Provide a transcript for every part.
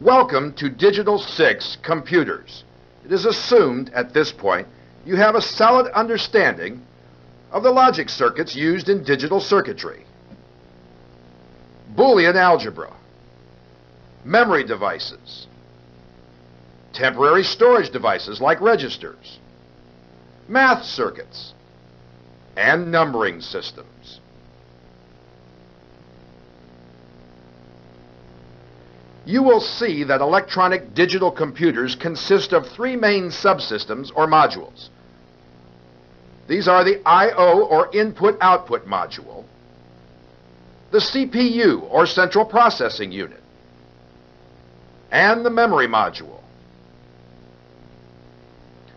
Welcome to Digital 6 Computers. It is assumed at this point you have a solid understanding of the logic circuits used in digital circuitry, Boolean algebra, memory devices, temporary storage devices like registers, math circuits, and numbering systems. You will see that electronic digital computers consist of three main subsystems or modules. These are the I/O or input-output module, the CPU or central processing unit, and the memory module.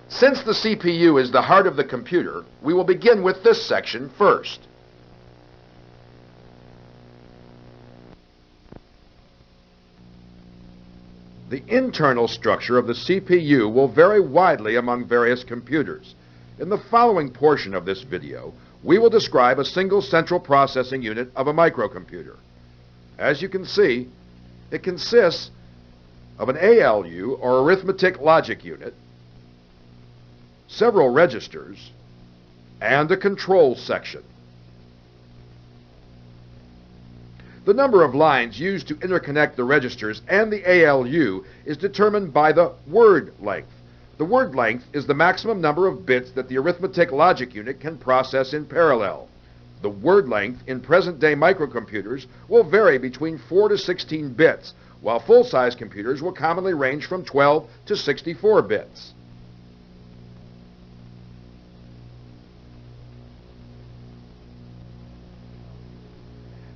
Since the CPU is the heart of the computer, we will begin with this section first. The internal structure of the CPU will vary widely among various computers. In the following portion of this video, we will describe a single central processing unit of a microcomputer. As you can see, it consists of an ALU or arithmetic logic unit, several registers, and a control section. The number of lines used to interconnect the registers and the ALU is determined by the word length. The word length is the maximum number of bits that the arithmetic logic unit can process in parallel. The word length in present-day microcomputers will vary between 4 to 16 bits, while full-size computers will commonly range from 12 to 64 bits.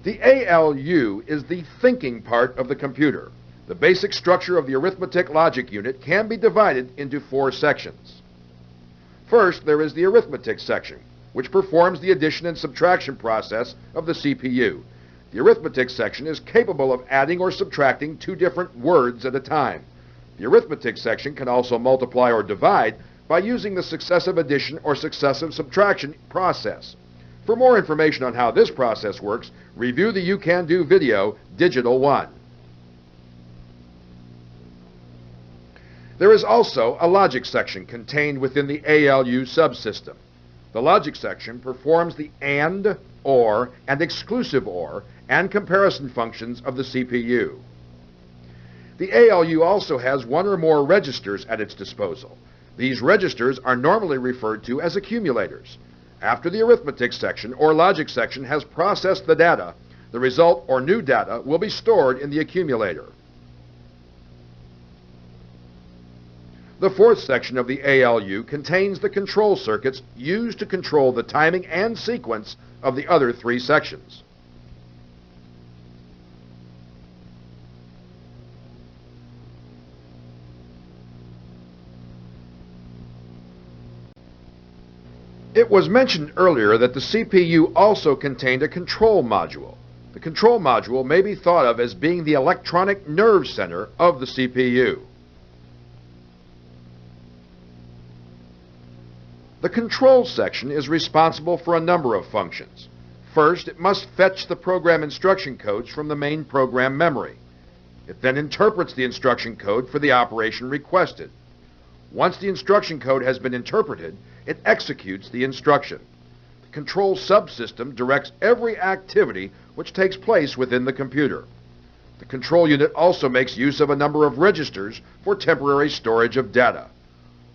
The ALU is the thinking part of the computer. The basic structure of the arithmetic logic unit can be divided into 4 sections. First, there is the arithmetic section, which performs the addition and subtraction process of the CPU. The arithmetic section is capable of adding or subtracting 2 different words at a time. The arithmetic section can also multiply or divide by using the successive addition or successive subtraction process. For more information on how this process works, review the You Can Do video, Digital 1. There is also a logic section contained within the ALU subsystem. The logic section performs the AND, OR, and exclusive OR and comparison functions of the CPU. The ALU also has 1 or more registers at its disposal. These registers are normally referred to as accumulators. After the arithmetic section or logic section has processed the data, the result or new data will be stored in the accumulator. The 4th section of the ALU contains the control circuits used to control the timing and sequence of the other 3 sections. It was mentioned earlier that the CPU also contained a control module. The control module may be thought of as being the electronic nerve center of the CPU. The control section is responsible for a number of functions. First, it must fetch the program instruction codes from the main program memory. It then interprets the instruction code for the operation requested. Once the instruction code has been interpreted, it executes the instruction. The control subsystem directs every activity which takes place within the computer. The control unit also makes use of a number of registers for temporary storage of data.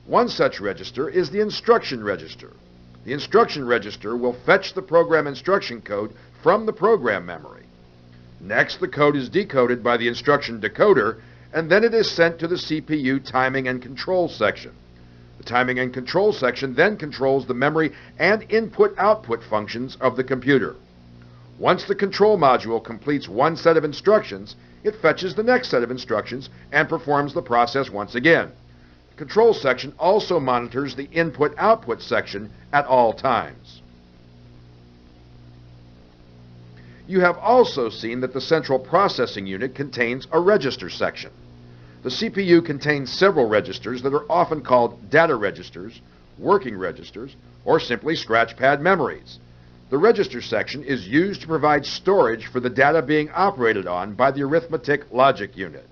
One such register is the instruction register. The instruction register will fetch the program instruction code from the program memory. Next, the code is decoded by the instruction decoder, and then it is sent to the CPU timing and control section. The timing and control section then controls the memory and input-output functions of the computer. Once the control module completes one set of instructions, it fetches the next set of instructions and performs the process once again. The control section also monitors the input-output section at all times. You have also seen that the central processing unit contains a register section. The CPU contains several registers that are often called data registers, working registers, or simply scratchpad memories. The register section is used to provide storage for the data being operated on by the arithmetic logic unit.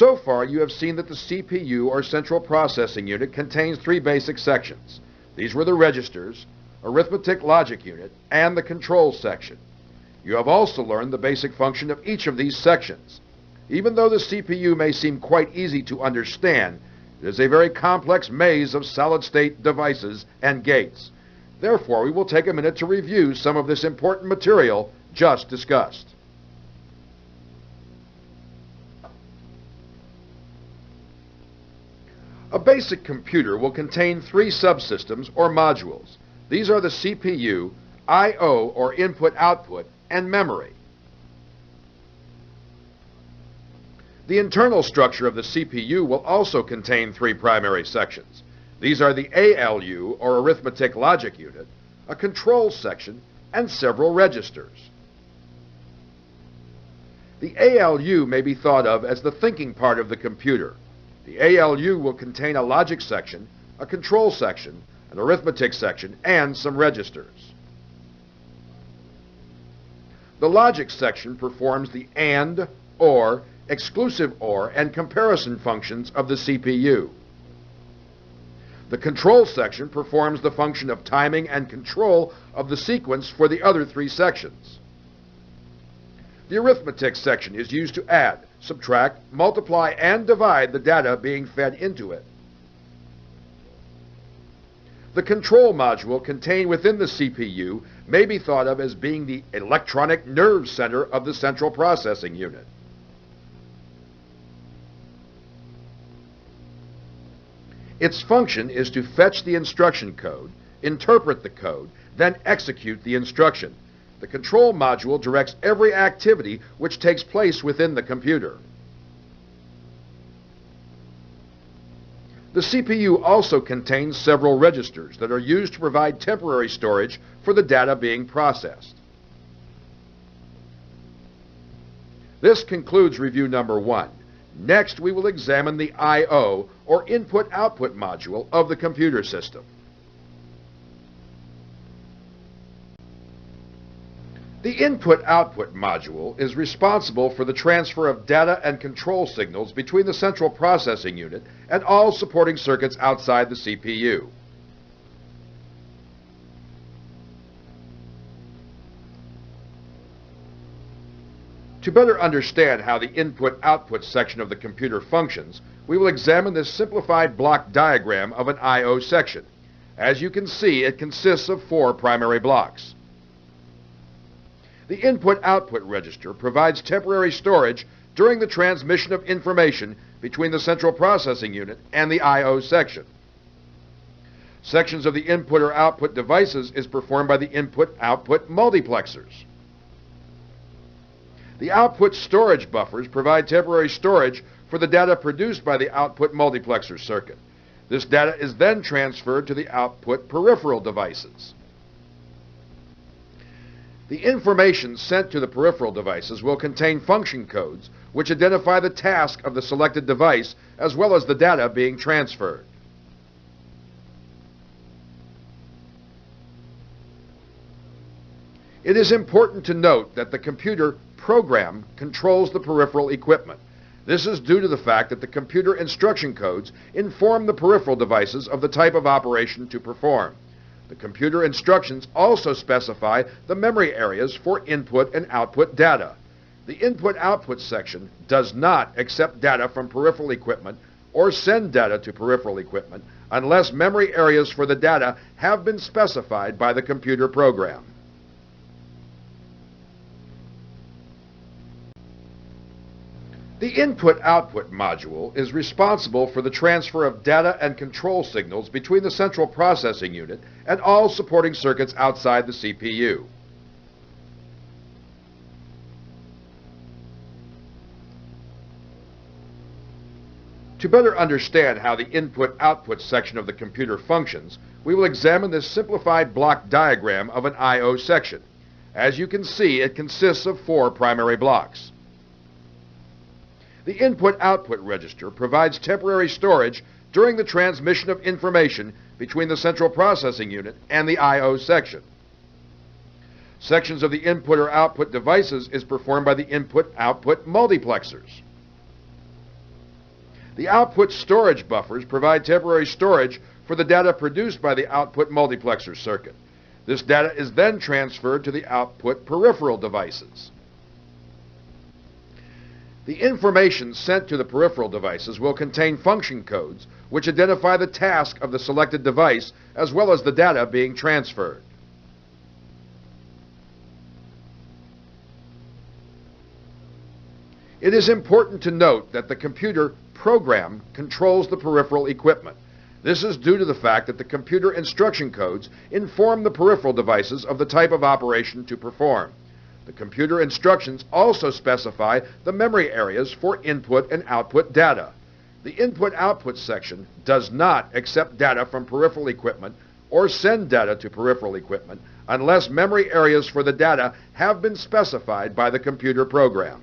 So far, you have seen that the CPU, or Central Processing Unit, contains three basic sections. These were the registers, arithmetic logic unit, and the control section. You have also learned the basic function of each of these sections. Even though the CPU may seem quite easy to understand, it is a very complex maze of solid-state devices and gates. Therefore, we will take a minute to review some of this important material just discussed. A basic computer will contain three subsystems or modules. These are the CPU, I/O or input-output, and memory. The internal structure of the CPU will also contain three primary sections. These are the ALU or arithmetic logic unit, a control section, and several registers. The ALU may be thought of as the thinking part of the computer. The ALU will contain a logic section, a control section, an arithmetic section, and some registers. The logic section performs the AND, OR, exclusive OR, and comparison functions of the CPU. The control section performs the function of timing and control of the sequence for the other three sections. The arithmetic section is used to add, subtract, multiply, and divide the data being fed into it. The control module contained within the CPU may be thought of as being the electronic nerve center of the central processing unit. Its function is to fetch the instruction code, interpret the code, then execute the instruction. The control module directs every activity which takes place within the computer. The CPU also contains several registers that are used to provide temporary storage for the data being processed. This concludes review number 1. Next, we will examine the I/O, or input-output module of the computer system. The input-output module is responsible for the transfer of data and control signals between the central processing unit and all supporting circuits outside the CPU. To better understand how the input-output section of the computer functions, we will examine this simplified block diagram of an I/O section. As you can see, it consists of 4 primary blocks. The input-output register provides temporary storage during the transmission of information between the central processing unit and the I/O section. Sections of the input or output devices is performed by the input-output multiplexers. The output storage buffers provide temporary storage for the data produced by the output multiplexer circuit. This data is then transferred to the output peripheral devices. The information sent to the peripheral devices will contain function codes which identify the task of the selected device as well as the data being transferred. It is important to note that the computer program controls the peripheral equipment. This is due to the fact that the computer instruction codes inform the peripheral devices of the type of operation to perform. The computer instructions also specify the memory areas for input and output data. The input-output section does not accept data from peripheral equipment or send data to peripheral equipment unless memory areas for the data have been specified by the computer program. The input-output module is responsible for the transfer of data and control signals between the central processing unit and all supporting circuits outside the CPU. To better understand how the input-output section of the computer functions, we will examine this simplified block diagram of an I/O section. As you can see, it consists of 4 primary blocks. The input-output register provides temporary storage during the transmission of information between the central processing unit and the I/O section. Sections of the input or output devices is performed by the input-output multiplexers. The output storage buffers provide temporary storage for the data produced by the output multiplexer circuit. This data is then transferred to the output peripheral devices. The information sent to the peripheral devices will contain function codes which identify the task of the selected device as well as the data being transferred. It is important to note that the computer program controls the peripheral equipment. This is due to the fact that the computer instruction codes inform the peripheral devices of the type of operation to perform. The computer instructions also specify the memory areas for input and output data. The input-output section does not accept data from peripheral equipment or send data to peripheral equipment unless memory areas for the data have been specified by the computer program.